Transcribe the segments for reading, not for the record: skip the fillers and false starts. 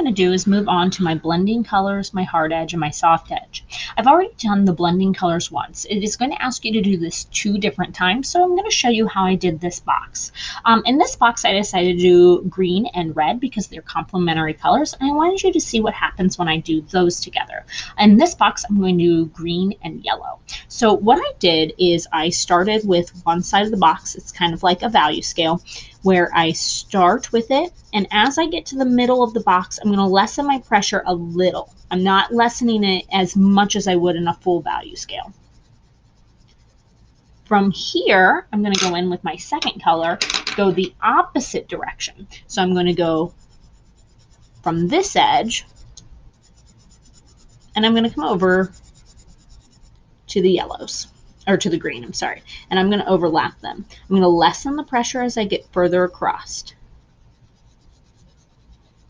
going to do is move on to my blending colors, my hard edge, and my soft edge. I've already done the blending colors once. It is going to ask you to do this 2 different times, so I'm going to show you how I did this box. In this box, I decided to do green and red because they're complementary colors, and I wanted you to see what happens when I do those together. In this box, I'm going to do green and yellow. So what I did is I started with one side of the box. It's kind of like a value scale where I start with it, and as I get to the middle of the box, I'm going to lessen my pressure a little. I'm not lessening it as much as I would in a full value scale. From here, I'm going to go in with my second color, go the opposite direction. So I'm going to go from this edge, and I'm going to come over to the yellows, or to the green, I'm sorry, and I'm going to overlap them. I'm going to lessen the pressure as I get further across.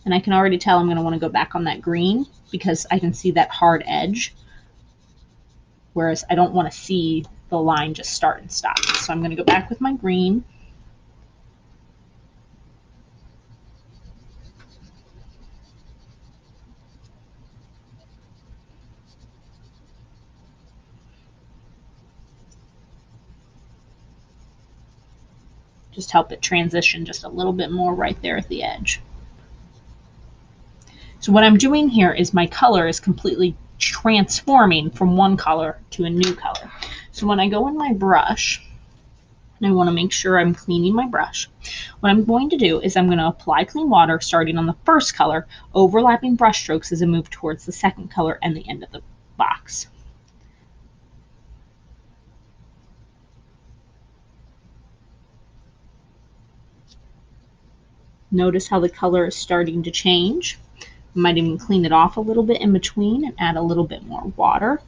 And I can already tell I'm going to want to go back on that green because I can see that hard edge, whereas I don't want to see the line just start and stop. So I'm going to go back with my green. Just help it transition just a little bit more right there at the edge. So what I'm doing here is my color is completely transforming from one color to a new color. So when I go in my brush, and I want to make sure I'm cleaning my brush, what I'm going to do is I'm going to apply clean water starting on the first color, overlapping brush strokes as I move towards the second color and the end of the box. Notice how the color is starting to change. I might even clean it off a little bit in between and add a little bit more water.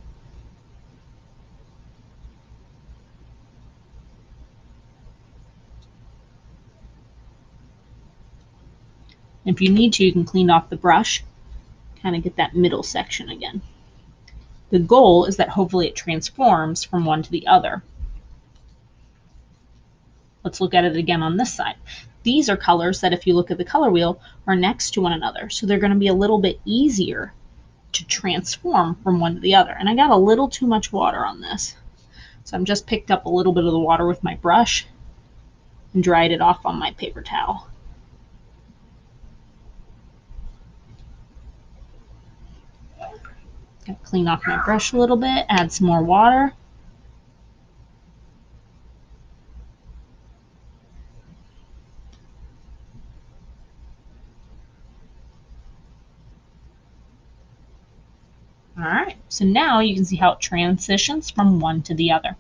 If you need to, you can clean off the brush, kind of get that middle section again. The goal is that hopefully it transforms from one to the other. Let's look at it again on this side. These are colors that, if you look at the color wheel, are next to one another. So they're going to be a little bit easier to transform from one to the other. And I got a little too much water on this. So I'm just picked up a little bit of the water with my brush and dried it off on my paper towel. Gotta clean off my brush a little bit, add some more water. All right, so now you can see how it transitions from one to the other.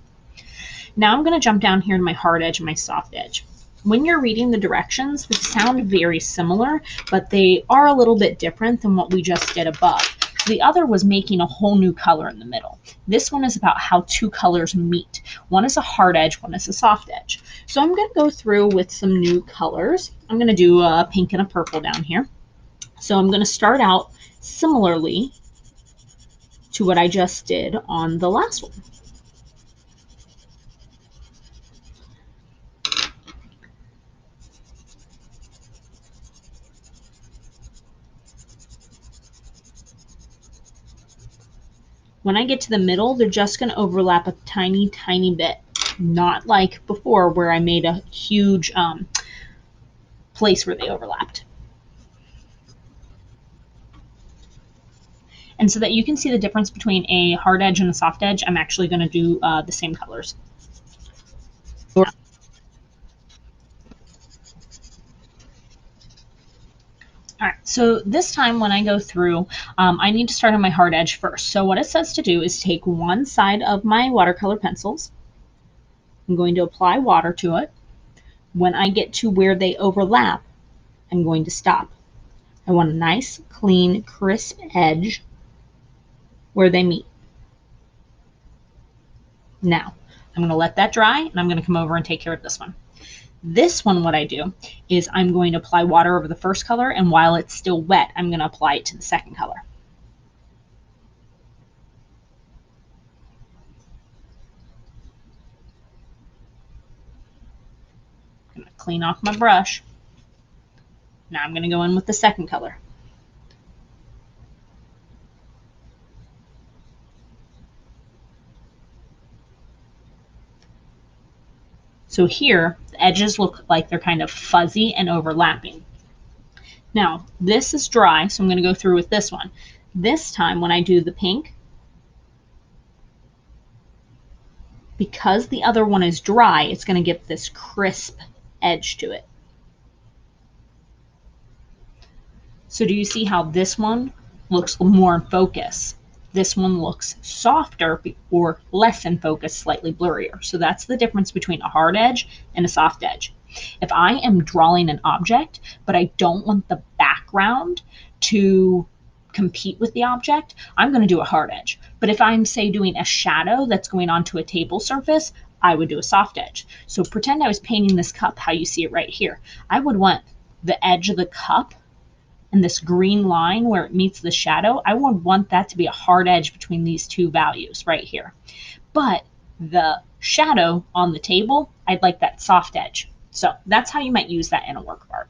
Now I'm going to jump down here to my hard edge and my soft edge. When you're reading the directions, they sound very similar, but they are a little bit different than what we just did above. The other was making a whole new color in the middle. This one is about how 2 colors meet. One is a hard edge, one is a soft edge. So I'm going to go through with some new colors. I'm going to do a pink and a purple down here. So I'm going to start out similarly to what I just did on the last one. When I get to the middle, they're just going to overlap a tiny, tiny bit. Not like before where I made a huge place where they overlapped. And so that you can see the difference between a hard edge and a soft edge, I'm actually going to do the same colors. All right, so this time when I go through, I need to start on my hard edge first. So what it says to do is take one side of my watercolor pencils. I'm going to apply water to it. When I get to where they overlap, I'm going to stop. I want a nice, clean, crisp edge where they meet. Now, I'm going to let that dry, and I'm going to come over and take care of this one. This one, what I do is I'm going to apply water over the first color, and while it's still wet, I'm going to apply it to the second color. I'm going to clean off my brush. Now I'm going to go in with the second color. So here, the edges look like they're kind of fuzzy and overlapping. Now, this is dry, so I'm going to go through with this one. This time when I do the pink, because the other one is dry, it's going to give this crisp edge to it. So do you see how this one looks more in focus? This one looks softer or less in focus, slightly blurrier. So that's the difference between a hard edge and a soft edge. If I am drawing an object, but I don't want the background to compete with the object, I'm going to do a hard edge. But if I'm, say, doing a shadow that's going onto a table surface, I would do a soft edge. So pretend I was painting this cup, how you see it right here. I would want the edge of the cup and this green line where it meets the shadow, I would want that to be a hard edge between these two values right here. But the shadow on the table, I'd like that soft edge. So that's how you might use that in a work of art.